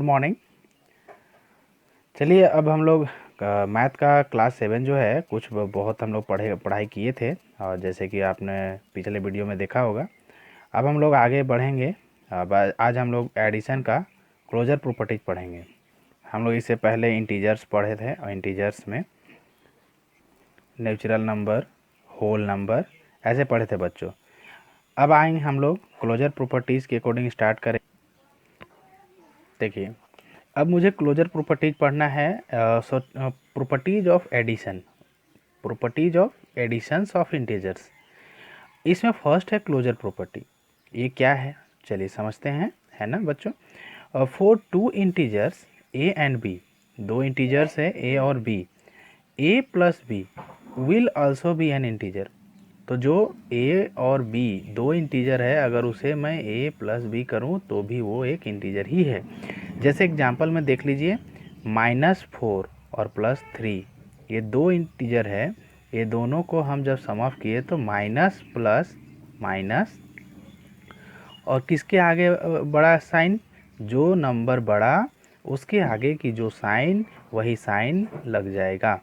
Morning. चलिए अब हम लोग मैथ का क्लास 7 जो है कुछ बहुत हम लोग पढ़ाई किए थे और जैसे कि आपने पिछले वीडियो में देखा होगा। अब हम लोग आगे बढ़ेंगे। अब आज हम लोग एडिशन का क्लोजर प्रॉपर्टीज पढ़ेंगे। हम लोग इससे पहले इंटीजर्स पढ़े थे और इंटीजर्स में नेचुरल नंबर, होल नंबर ऐसे पढ़े थे बच्चों। अब आएंगे हम लोग क्लोजर प्रॉपर्टीज़ के अकॉर्डिंग स्टार्ट करें। देखिए अब मुझे क्लोजर प्रॉपर्टीज पढ़ना है। Properties of addition, properties of additions of integers. इसमें फर्स्ट है क्लोजर प्रॉपर्टी। ये क्या है चलिए समझते हैं, है ना बच्चों। For two integers a and b, दो इंटीजर्स है ए और बी, a plus b will also be an integer. तो जो ए और बी दो इंटीजर है, अगर उसे मैं ए प्लस बी करूँ तो भी वो एक इंटीजर ही है। जैसे एग्जांपल में देख लीजिए, -4 और +3 ये दो इंटीजर है। ये दोनों को हम जब सम ऑफ किए तो माइनस प्लस माइनस, और किसके आगे बड़ा साइन, जो नंबर बड़ा उसके आगे की जो साइन वही साइन लग जाएगा,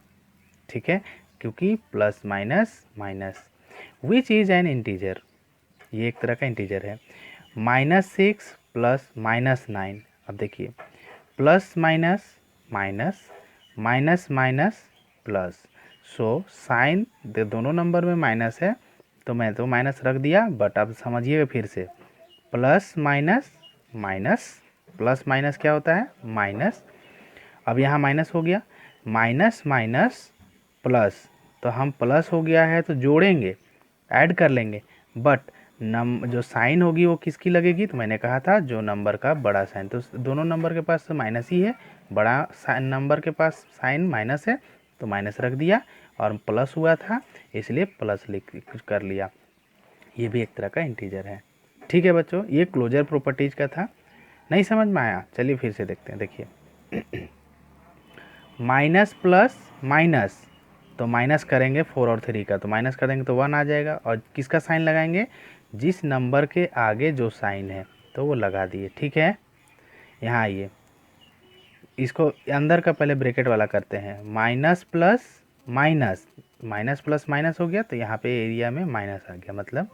ठीक है, क्योंकि plus minus minus. Which is an integer, ये एक तरह का इंटीजर है। -6 प्लस -9, अब देखिए plus minus minus minus minus plus, so sine दोनों नंबर में माइनस है तो मैं तो माइनस रख दिया, बट अब समझिएगा फिर से, plus minus minus, plus minus क्या होता है माइनस। अब यहाँ माइनस हो गया, माइनस माइनस प्लस, तो हम प्लस हो गया है तो जोड़ेंगे, ऐड कर लेंगे, बट जो साइन होगी वो किसकी लगेगी, तो मैंने कहा था जो नंबर का बड़ा साइन, तो दोनों नंबर के पास तो माइनस ही है, बड़ा नंबर के पास साइन माइनस है तो माइनस रख दिया, और प्लस हुआ था इसलिए प्लस लिख कर लिया। ये भी एक तरह का इंटीजर है। ठीक है बच्चों, ये क्लोजर प्रॉपर्टीज का था। नहीं समझ में आया, चलिए फिर से देखते हैं। देखिए माइनस प्लस माइनस, तो माइनस करेंगे 4 और 3 का, तो माइनस कर देंगे तो 1 आ जाएगा, और किसका साइन लगाएंगे, जिस नंबर के आगे जो साइन है तो वो लगा दिए। ठीक है, यहाँ आइए, इसको अंदर का पहले ब्रैकेट वाला करते हैं। Minus plus minus, minus plus minus हो गया तो यहाँ पे एरिया में माइनस आ गया, मतलब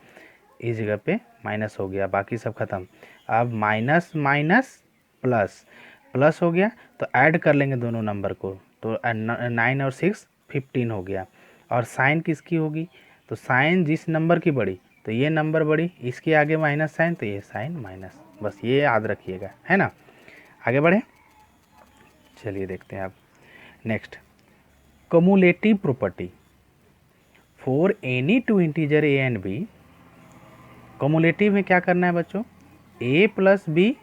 इस जगह पे माइनस हो गया, बाकी सब खत्म। अब माइनस माइनस प्लस, प्लस हो गया तो ऐड कर लेंगे दोनों नंबर को, तो 9 और 6 15 हो गया। और साइन किसकी होगी, तो साइन जिस नंबर की बड़ी तो ये नंबर बड़ी, इसके आगे माइनस साइन तो ये साइन माइनस, बस ये याद रखिएगा, है ना। आगे बढ़े, चलिए देखते हैं अब next, commutative property for any two integer A and B. Commutative में क्या करना है बच्चों, a plus B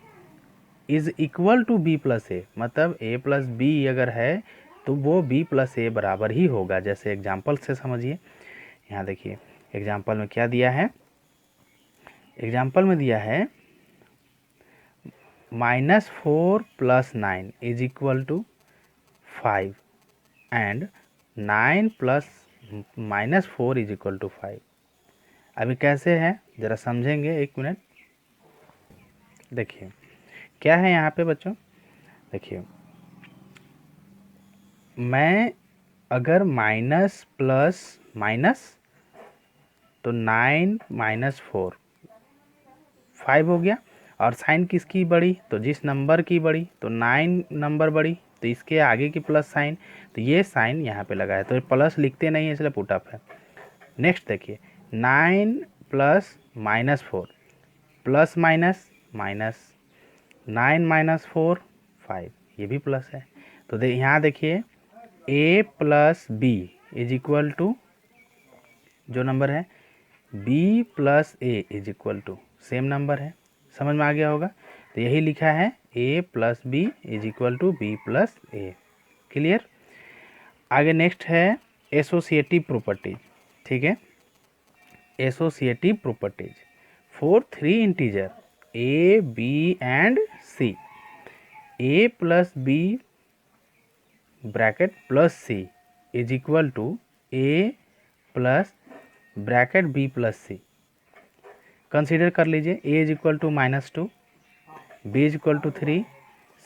is equal to B plus A, मतलब a प्लस बी अगर है तो वो b प्लस ए बराबर ही होगा। जैसे एग्जाम्पल से समझिए, यहाँ देखिए एग्जाम्पल में क्या दिया है, एग्जाम्पल में दिया है -4 plus 9 is equal to 5 and 9 plus -4 is equal to 5। अभी कैसे है ज़रा समझेंगे, एक मिनट। देखिए क्या है यहाँ पे बच्चों, देखिए मैं अगर माइनस प्लस माइनस तो 9 माइनस 4 5 हो गया, और साइन किसकी बड़ी, तो जिस नंबर की बड़ी तो 9 नंबर बड़ी तो इसके आगे की प्लस साइन, तो ये साइन यहाँ पे लगा है, तो प्लस लिखते नहीं है इसलिए पुटअप है। नेक्स्ट देखिए 9 plus -4 plus minus minus, 9 minus 4 5, ये भी प्लस है। तो यहाँ देखिए a plus B is equal to जो नंबर है b plus A is equal to same number है, समझ में आ गया होगा। तो यही लिखा है a plus B is equal to B plus a. Clear. आगे नेक्स्ट है एसोसिएटिव प्रॉपर्टीज। ठीक है, एसोसिएटिव प्रॉपर्टीज for 3 integer a b and c, a plus b bracket plus C is equal to A plus bracket b plus c. Consider कर लीजिए, a is equal to -2, b is equal to 3,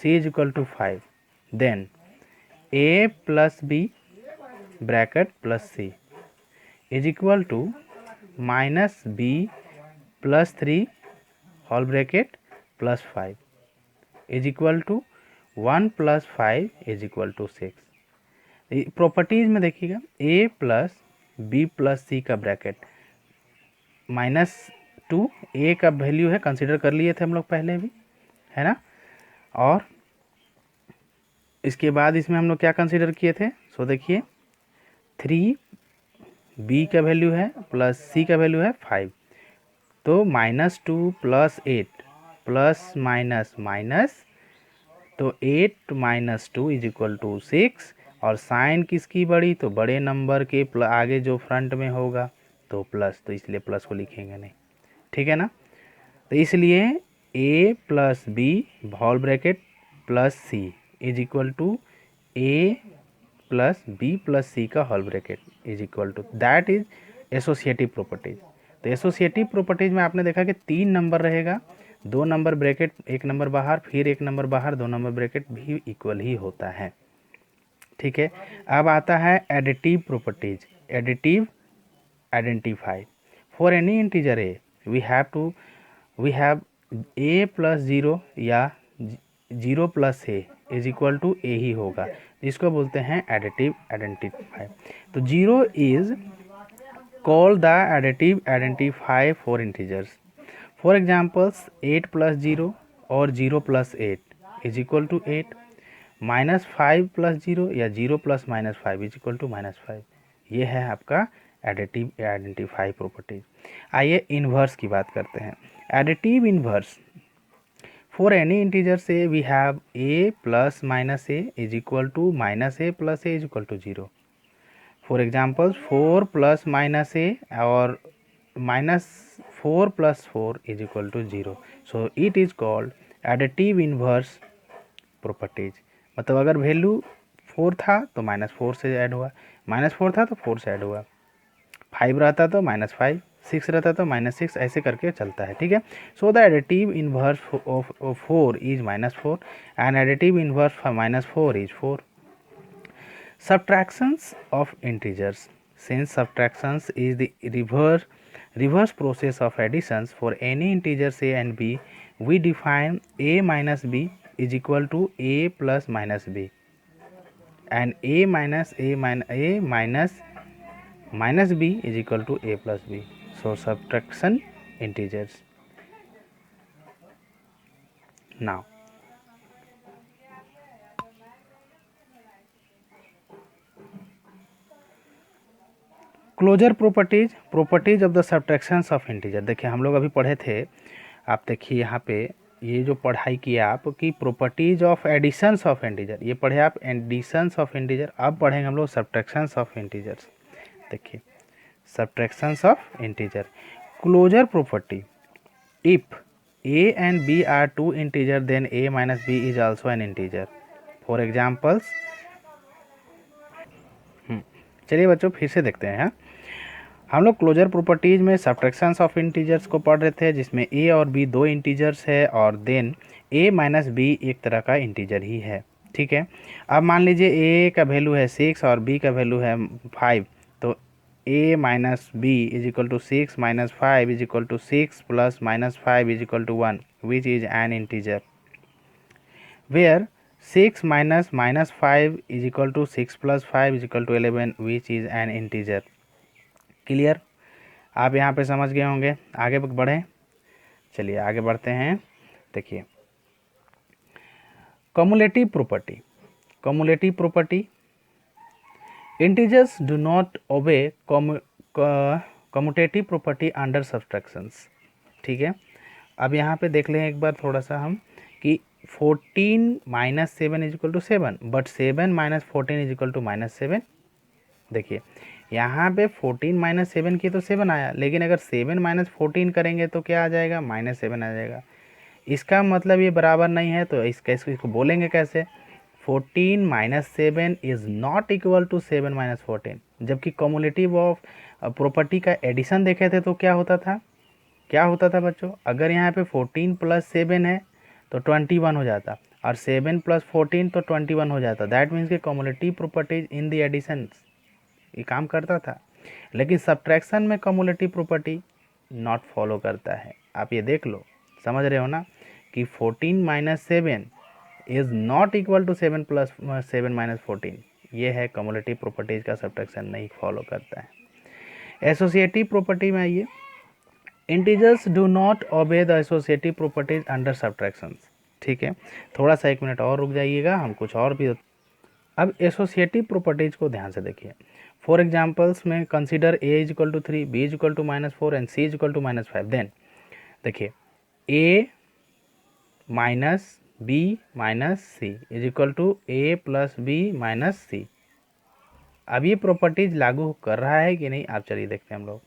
c is equal to 5, then a plus b bracket plus c is equal to minus b plus 3 whole bracket plus 5 is equal to 1 plus 5 is equal to 6। Properties में देखिएगा a plus b plus c का bracket -2 a का value है, consider कर लिए थे हम लोग पहले भी, है ना। और इसके बाद इसमें हम लोग क्या कंसिडर किए थे, सो देखिए 3b का वैल्यू है प्लस c का वैल्यू है 5, तो -2 प्लस 8 प्लस माइनस माइनस, तो 8 माइनस 2 इज इक्वल टू 6। और साइन किसकी बड़ी, तो बड़े नंबर के आगे जो फ्रंट में होगा तो प्लस, तो इसलिए प्लस को लिखेंगे नहीं, ठीक है ना। तो इसलिए a plus B whole bracket plus C is equal to a plus B plus C का whole bracket is equal to, that is associative properties. तो एसोसिएटिव प्रॉपर्टीज में आपने देखा कि 3 नंबर रहेगा, 2 नंबर ब्रैकेट, 1 नंबर बाहर, फिर 1 नंबर बाहर, 2 नंबर ब्रैकेट भी इक्वल ही होता है, ठीक है। अब आता है additive properties, additive identify for any integer A we have a plus 0 या 0 plus A is equal to A ही होगा, जिसको बोलते हैं एडिटिव आइडेंटिफाई। तो 0 is called the additive identify for integers. For examples 8 plus 0 और 0 plus 8 is equal to 8, -5 plus 0 या 0 plus -5 is equal to -5। ये है आपका एडिटिव आइडेंटिफाई प्रॉपर्टीज। आइए इन्वर्स की बात करते हैं। Additive inverse for any integer से we have a plus minus A is equal to minus A plus A is equal to 0। For example 4 plus minus A और -4 plus 4 is equal to 0। So it is called additive inverse properties. मतलब अगर value 4 था तो -4 से add हुआ, -4 था तो 4 से ऐड हुआ, 5 रहता तो -5, 6 रहता तो -6, ऐसे करके चलता है, ठीक है। So the additive inverse of 4 is -4 and additive inverse for -4 is 4। Subtractions of integers, since subtractions is the reverse process of additions for any integers a and b, we define a minus b is equal to a plus minus b and a minus b is equal to a plus b. So subtraction integers. Now closure properties of the subtractions of integer. देखिए हम लोग अभी पढ़े थे, आप देखिए यहाँ पे ये जो पढ़ाई किया आप कि properties of additions of integer, ये पढ़े आप एडिशंस ऑफ इंटीजर। अब पढ़ेंगे हम लोग सब्ट्रैक्शंस ऑफ इंटीजर्स। देखिए subtractions of integer, closure property, if a and b are 2 integer then a minus b is also an integer. For examples, चलिए बच्चों फिर से देखते हैं। हम लोग क्लोजर प्रॉपर्टीज में सब्ट्रैक्शंस ऑफ इंटीजर्स को पढ़ रहे थे, जिसमें a और b 2 इंटीजर्स है और देन a माइनस b एक तरह का इंटीजर ही है, ठीक है। अब मान लीजिए a का वैल्यू है 6 और b का वैल्यू है 5, तो a minus b is equal to 6 minus 5 is equal to 6 plus -5 is equal to 1 which is an integer, where 6 minus -5 is equal to 6 plus 5 is equal to 11 which is an integer. Clear, आप यहाँ पे समझ गए होंगे। आगे बढ़ें, चलिए आगे बढ़ते हैं। देखिए cumulative property, integers do not obey commutative property under subtractions, ठीक है। अब यहाँ पे देख लें एक बार थोड़ा सा हम कि 14 minus 7 is equal to 7, but 7 minus 14 is equal to -7। देखिए यहाँ पे 14 माइनस 7 की तो 7 आया, लेकिन अगर 7 माइनस 14 करेंगे तो क्या आ जाएगा, -7 आ जाएगा। इसका मतलब ये बराबर नहीं है, तो इसको बोलेंगे कैसे, 14 minus 7 is not equal to 7 minus 14। जबकि कम्युलेटिव ऑफ प्रॉपर्टी का एडिशन देखे थे तो क्या होता था बच्चों, अगर यहाँ पे 14 प्लस 7 है तो 21 हो जाता, और 7 + 14 तो 21 हो जाता। दैट मीन्स कि cumulative properties in the addition ये काम करता था, लेकिन सब्ट्रैक्शन में कम्युलेटिव प्रॉपर्टी नॉट फॉलो करता है। आप ये देख लो, समझ रहे हो ना कि 14 - 7 इज़ नॉट इक्वल टू 7 + 7 - 14। ये है कम्युलेटिव प्रॉपर्टीज का सब्ट्रैक्शन नहीं फॉलो करता है। एसोसिएटिव प्रॉपर्टी में आइए, integers do not obey the associative properties under subtractions. ठीक है, थोड़ा सा 1 मिनट और रुक जाइएगा, हम कुछ और भी। अब एसोसिएटिव प्रॉपर्टीज को ध्यान से देखिए। फॉर एग्जाम्पल्स में consider A is equal to 3, B is equal to -4 and C is equal to -5। Then देखिए A minus B minus C is equal to A plus B minus C. अब ये properties लागू कर रहा है कि नहीं, आप चलिए देखते हैं हम लोग।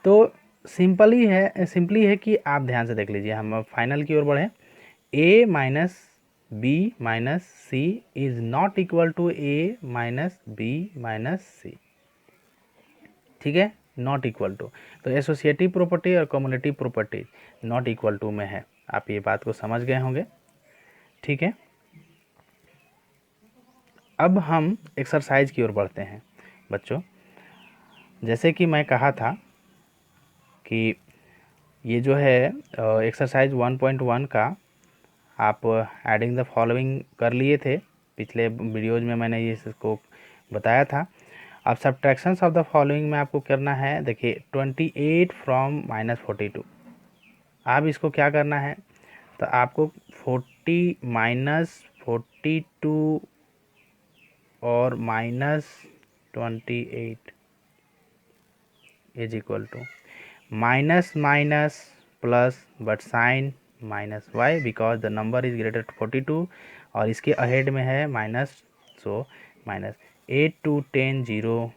तो सिंपली है कि आप ध्यान से देख लीजिए, हम फाइनल की ओर बढ़े। A minus B minus C is not equal to A minus B minus C. ठीक है, नॉट इक्वल टू। तो एसोसिएटिव प्रॉपर्टी और commutative property not equal to में है। आप ये बात को समझ गए होंगे। ठीक है, अब हम एक्सरसाइज की ओर बढ़ते हैं बच्चों। जैसे कि मैं कहा था कि ये जो है एक्सरसाइज 1.1 का आप एडिंग द फॉलोइंग कर लिए थे, पिछले वीडियोज में मैंने ये इसको बताया था। अब सब्ट्रैक्शंस ऑफ द फॉलोइंग में आपको करना है। देखिए 28 फ्रॉम -42। आप इसको क्या करना है, तो आपको 40 - 42 और -28 is equal to minus minus plus but sign -y because the number is greater to 42 और इसके अहेड में है minus, so -8 2 10 0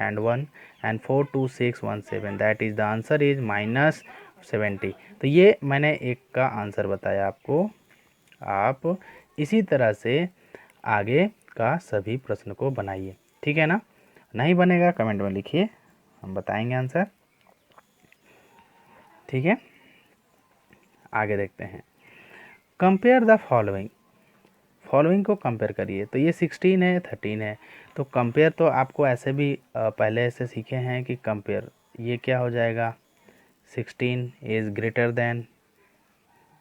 and 1 and 4 2 6 1 7। That is the answer is -70। तो ये मैंने एक का आंसर बताया आपको। आप इसी तरह से आगे का सभी प्रश्न को बनाइए। ठीक है ना, नहीं बनेगा कमेंट में लिखिए, हम बताएंगे आंसर। ठीक है, आगे देखते हैं। कंपेयर द फॉलोइंग को कंपेयर करिए। तो ये 16 है, 13 है, तो कंपेयर तो आपको ऐसे भी पहले से सीखे हैं कि कंपेयर ये क्या हो जाएगा, 16 इज ग्रेटर देन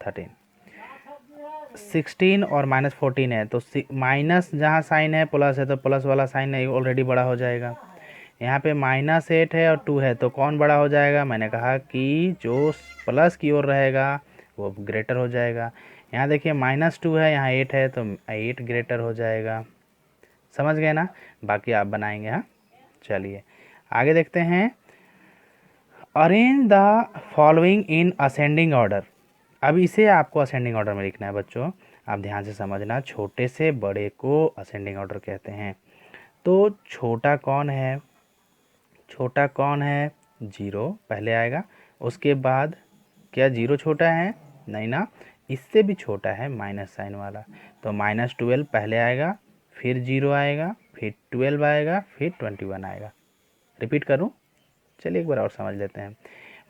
13। 16 और -14 है, तो माइनस जहाँ साइन है प्लस है, तो प्लस वाला साइन है ऑलरेडी बड़ा हो जाएगा। यहाँ पे -8 है और 2 है, तो कौन बड़ा हो जाएगा, मैंने कहा कि जो प्लस की ओर रहेगा वो ग्रेटर हो जाएगा। यहाँ देखिए -2 है, यहाँ 8 है, तो 8 ग्रेटर हो जाएगा। समझ गए ना, बाकी आप बनाएंगे। हाँ, चलिए आगे देखते हैं। Arrange the following in ascending order. अब इसे आपको असेंडिंग ऑर्डर में लिखना है बच्चों, आप ध्यान से समझना। छोटे से बड़े को असेंडिंग ऑर्डर कहते हैं। तो छोटा कौन है, छोटा कौन है, 0 पहले आएगा। उसके बाद क्या 0 छोटा है, नहीं ना, इससे भी छोटा है माइनस साइन वाला, तो -12 पहले आएगा, फिर 0 आएगा, फिर 12 आएगा, फिर 21 आएगा। रिपीट करूं, चलिए एक बार और समझ लेते हैं।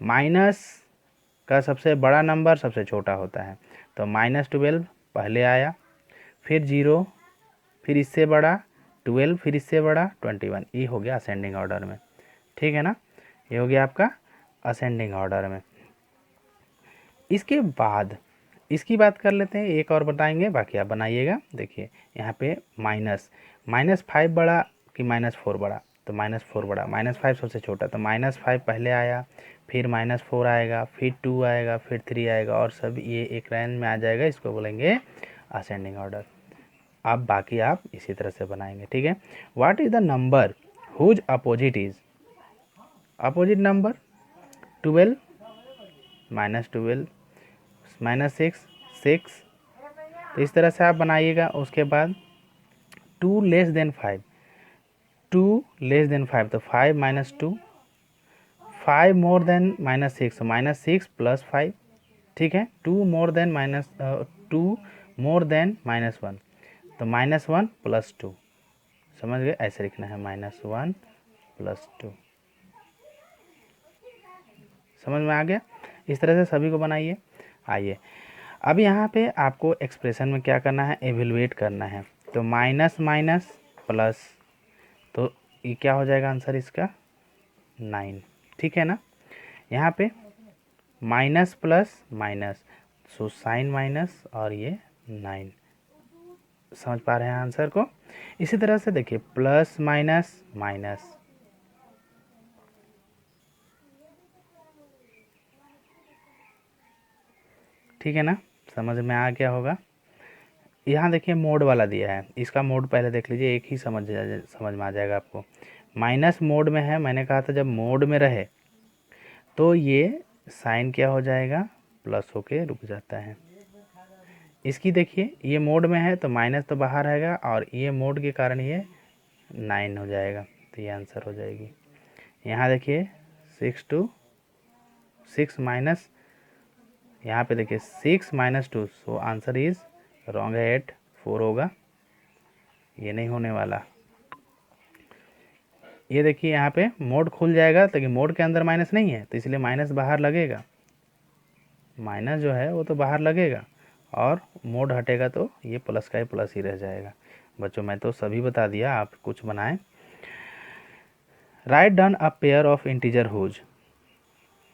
माइनस का सबसे बड़ा नंबर सबसे छोटा होता है, तो -12 पहले आया, फिर 0, फिर इससे बड़ा 12, फिर इससे बड़ा 21। ये हो गया असेंडिंग ऑर्डर में। ठीक है ना, ये हो गया आपका असेंडिंग ऑर्डर में। इसके बाद इसकी बात कर लेते हैं, एक और बताएंगे, बाकी आप बनाइएगा। देखिए यहाँ पे -5 बड़ा कि -4 बड़ा, तो -4 बड़ा, -5 सबसे छोटा, तो -5 पहले आया, फिर -4 आएगा, फिर 2 आएगा, फिर 3 आएगा, और सब ये एक लाइन में आ जाएगा। इसको बोलेंगे असेंडिंग ऑर्डर। अब बाकी आप इसी तरह से बनाएंगे। ठीक है, what is the number whose opposite is, opposite number 12 -12 -6 तो इस तरह से आप बनाइएगा। उसके बाद 2 लेस देन 5, 2 लेस देन 5, तो 5 - 2, 5 मोर देन -6, तो -6 प्लस 5। ठीक है, 2 मोर देन -2 मोर देन -1, तो -1 प्लस 2। समझ गए, ऐसे लिखना है, -1 प्लस 2। समझ में आ गया, इस तरह से सभी को बनाइए। आइए अब यहाँ पे आपको एक्सप्रेशन में क्या करना है, एवेलुएट करना है। तो माइनस माइनस प्लस, तो ये क्या हो जाएगा आंसर इसका 9, ठीक है ना। यहाँ पे minus plus minus, so sine minus और ये 9, समझ पा रहे हैं आंसर को। इसी तरह से देखिए प्लस माइनस माइनस, ठीक है ना, समझ में आ गया होगा। यहाँ देखिए मोड वाला दिया है, इसका मोड पहले देख लीजिए, एक ही समझ में आ जाएगा आपको। माइनस मोड में है, मैंने कहा था जब मोड में रहे तो ये साइन क्या हो जाएगा, प्लस होके रुक जाता है। इसकी देखिए ये मोड में है तो माइनस तो बाहर आएगा और ये मोड के कारण ये 9 हो जाएगा, तो ये आंसर हो जाएगी। यहाँ देखिए 6 माइनस, यहाँ पे देखिए 6 minus 2, so answer is wrong है, 8 4 होगा, ये नहीं होने वाला। ये देखिए यहाँ पे मोड खुल जाएगा, लेकिन मोड के अंदर माइनस नहीं है तो इसलिए माइनस बाहर लगेगा, माइनस जो है वो तो बाहर लगेगा और मोड हटेगा तो ये प्लस का ही प्लस ही रह जाएगा। बच्चों मैं तो सभी बता दिया, आप कुछ बनाएं। Write down a pair of integer whose,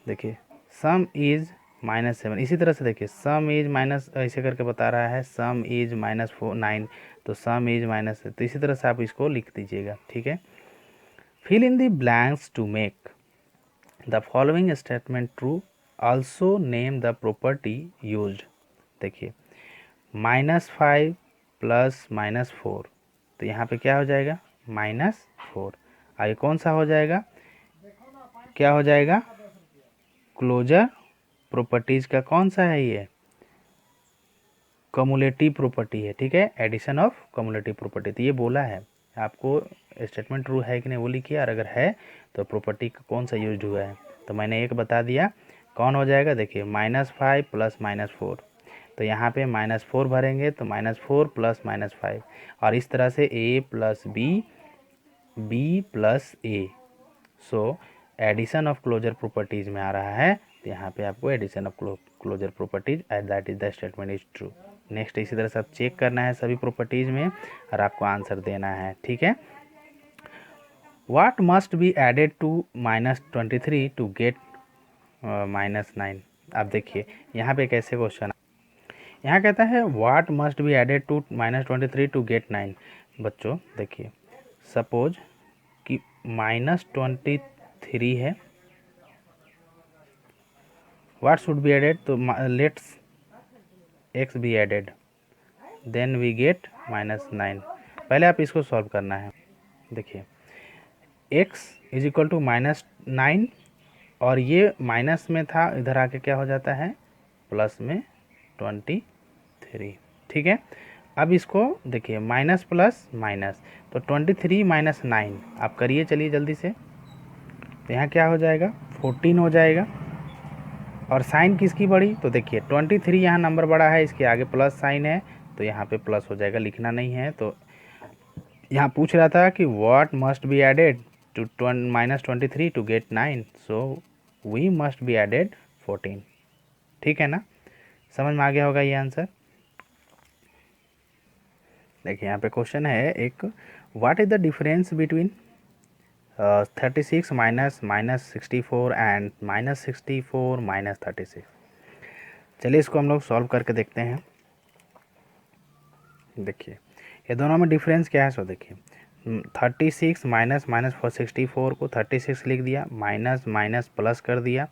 देखिए सम इज -7, इसी तरह से देखिए सम इज माइनस, ऐसे करके बता रहा है सम इज -9, तो सम इज माइनस, तो इसी तरह से आप इसको लिख दीजिएगा, ठीक है। Fill in the blanks to make the following statement true, also name the property used. देखिए -5 प्लस -4, तो यहाँ पे क्या हो जाएगा -4, आगे कौन सा हो जाएगा, क्या हो जाएगा, क्लोजर प्रॉपर्टीज का कौन सा है, ये कम्युलेटिव प्रॉपर्टी है, ठीक है, एडिशन ऑफ कम्युलेटिव प्रॉपर्टी। तो ये बोला है आपको स्टेटमेंट ट्रू है कि नहीं वो लिखिए, और अगर है तो प्रॉपर्टी का कौन सा यूज हुआ है, तो मैंने एक बता दिया कौन हो जाएगा। देखिए -5 प्लस -4, तो यहाँ पे -4 भरेंगे तो -4 प्लस -5, और इस तरह से a plus b plus a, so addition of closure properties में आ रहा है, तो यहाँ पे आपको addition of closure properties at that is the statement is true. Next इसी तरह से आप चेक करना है सभी प्रॉपर्टीज में और आपको आंसर देना है, ठीक है। What must be added to -23 to get -9, आप देखिए यहाँ पे कैसे क्वेश्चन, यहाँ कहता है what must be added to -23 to get 9। बच्चों देखिए सपोज कि -23 है, व्हाट शुड बी एडेड, तो let's x be added, then we get -9। पहले आप इसको सॉल्व करना है। देखिए x इज इक्वल टू -9 और ये माइनस में था, इधर आके क्या हो जाता है प्लस में 23, ठीक है। अब इसको देखिए माइनस प्लस माइनस, तो 23 माइनस 9 आप करिए, चलिए जल्दी से, तो यहाँ क्या हो जाएगा 14 हो जाएगा, और साइन किसकी बड़ी, तो देखिए 23 यहाँ नंबर बड़ा है, इसके आगे प्लस साइन है तो यहाँ पे प्लस हो जाएगा, लिखना नहीं है। तो यहाँ पूछ रहा था कि what must be added to -23 to get 9, so we must be added 14, ठीक है ना, समझ में आ गया होगा ये आंसर। देखिए यहाँ पे क्वेश्चन है एक, what is the difference between 36 minus -64 and -64 minus 36। चलिए इसको हम लोग सॉल्व करके देखते हैं। देखिए ये दोनों में डिफरेंस क्या है, सो देखिए 36 माइनस -64 को 36 लिख दिया, माइनस माइनस प्लस कर दिया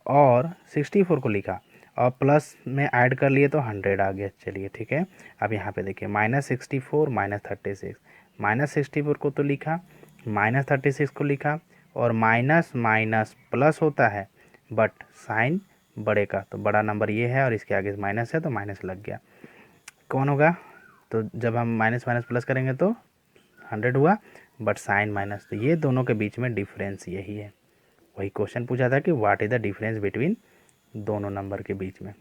और 64 को लिखा और प्लस में ऐड कर लिए तो 100 आ गया। चलिए ठीक है, अब यहाँ पे देखिए -64 -36, -64 को तो लिखा, -36 को लिखा, और माइनस माइनस प्लस होता है बट साइन बड़े का, तो बड़ा नंबर ये है और इसके आगे माइनस है तो माइनस लग गया, कौन होगा, तो जब हम माइनस माइनस प्लस करेंगे तो 100 हुआ बट साइन माइनस, तो ये दोनों के बीच में डिफरेंस यही है। वही क्वेश्चन पूछा था कि what is the difference between दोनों नंबर के बीच में,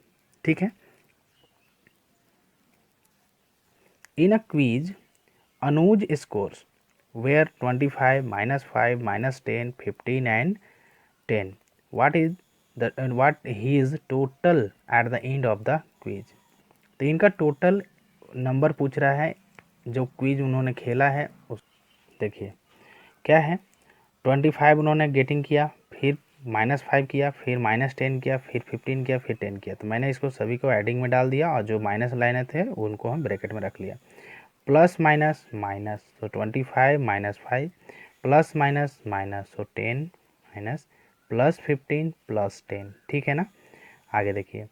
ठीक है। In a quiz Anuj scores were 25 -5 -10 15 and 10, what is the what his total at the end of the quiz. तो इनका टोटल नंबर पूछ रहा है जो क्विज उन्होंने खेला है उस, देखिए क्या है, 25 उन्होंने गेटिंग किया, फिर -5 किया, फिर -10 किया, फिर 15 किया, फिर 10 किया। तो मैंने इसको सभी को एडिंग में डाल दिया और जो माइनस लाइनें थे उनको हम ब्रैकेट में रख लिया। प्लस माइनस माइनस, तो 25 -5, प्लस माइनस माइनस, तो 10 माइनस, प्लस 15 प्लस 10, ठीक है ना। आगे देखिए,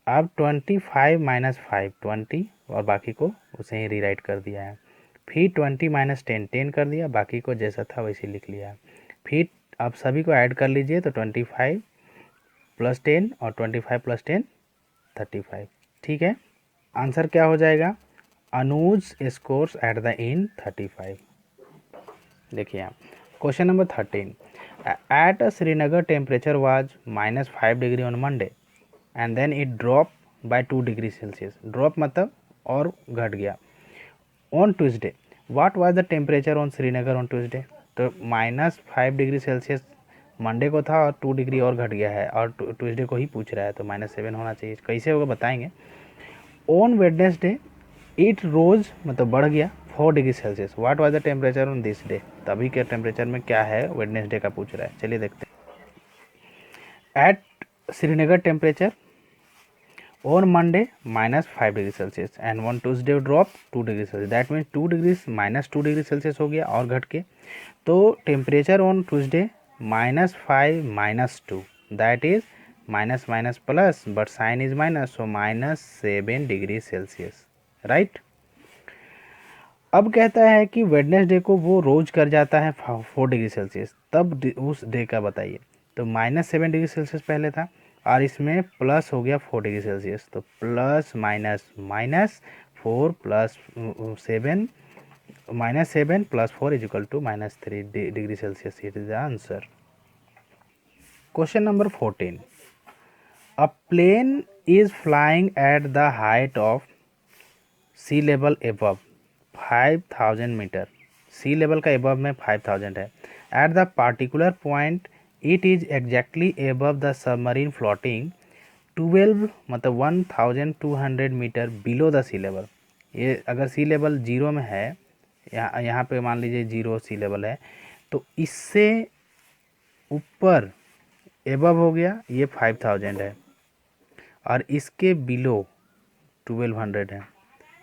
अब 25 -5 20 और बाकी को उसे ही रीराइट कर दिया है। फिर 20 -10 10 कर दिया, बाकी को जैसा था वैसे लिख लिया। फिर आप सभी को ऐड कर लीजिए, तो 25 + 10 और 25 + 10 35, ठीक है। आंसर क्या हो जाएगा, Anuj scores at the end 35। देखिए आप question number 13, at Srinagar temperature was -5 degree on Monday and then it drop by 2 degree Celsius. Drop मतलब और घट गया। On Tuesday what was the temperature on Srinagar on Tuesday. तो -5 डिग्री सेल्सियस मंडे को था और 2 डिग्री और घट गया है, और ट्यूसडे को ही पूछ रहा है, तो -7 होना चाहिए। कैसे होगा बताएंगे। ऑन वेडनेसडे इट रोज मतलब बढ़ गया 4 degree Celsius. What was the temperature on this day. तभी के टेम्परेचर में क्या है, वेडनेसडे का पूछ रहा है। चलिए देखते हैं। At Srinagar temperature on Monday -5 degree Celsius and on Tuesday drop 2 degree Celsius. That means 2 degree -2 degree Celsius हो गया और घट के। तो temperature on Tuesday -5 -2, that is minus minus plus, but sign is minus, so -7 degree Celsius, right. अब कहता है कि वेडनेसडे को वो रोज कर जाता है 4 डिग्री सेल्सियस, तब उस डे का बताइए। तो -7 डिग्री सेल्सियस पहले था और इसमें प्लस हो गया 4 डिग्री सेल्सियस, तो plus minus minus 4 plus 7 -7 + 4 = -3 degree Celsius. It is the answer. Question number 14, a plane is flying at the height of sea level above 5000 meter. Sea level का above में 5000 है। At the particular point it is exactly above the submarine floating 12 मतलब 1200 meter below the sea level. ये अगर सी level 0 में है, यहाँ पे मान लीजिए 0 सी लेवल है, तो इससे ऊपर एबव हो गया, ये 5000 है, और इसके बिलो 1200 है,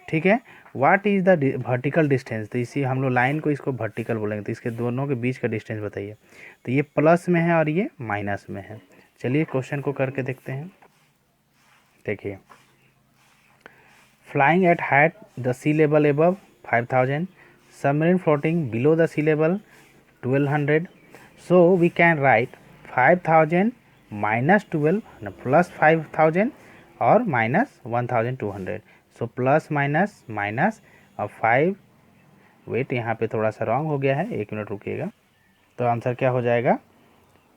ठीक है। What is the vertical distance. तो इसी हम लोग लाइन को इसको वर्टिकल बोलेंगे, तो इसके दोनों के बीच का डिस्टेंस बताइए। तो ये प्लस में है और ये माइनस में है। चलिए क्वेश्चन को करके देखते हैं। देखिए, flying at height the sea level above 5000, submarine floating below the sea level 1200, so we can write 5000 -12 plus 5000 और -1200। सो प्लस माइनस माइनस और 5, वेट यहाँ पे थोड़ा सा रॉन्ग हो गया है, 1 मिनट रुकिएगा। तो आंसर क्या हो जाएगा,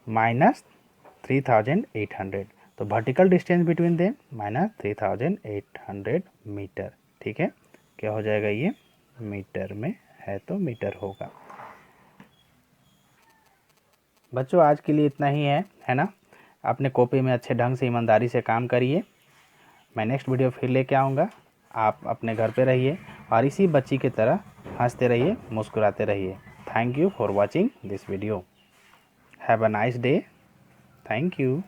-3800। तो vertical distance between them -3800 meter, ठीक है। क्या हो जाएगा, ये मीटर में है तो मीटर होगा। बच्चों आज के लिए इतना ही है ना। अपने कॉपी में अच्छे ढंग से ईमानदारी से काम करिए। मैं नेक्स्ट वीडियो फिर लेके आऊँगा। आप अपने घर पे रहिए और इसी बच्ची की तरह हंसते रहिए, मुस्कुराते रहिए। Thank you for watching this video. Have a nice day. Thank you.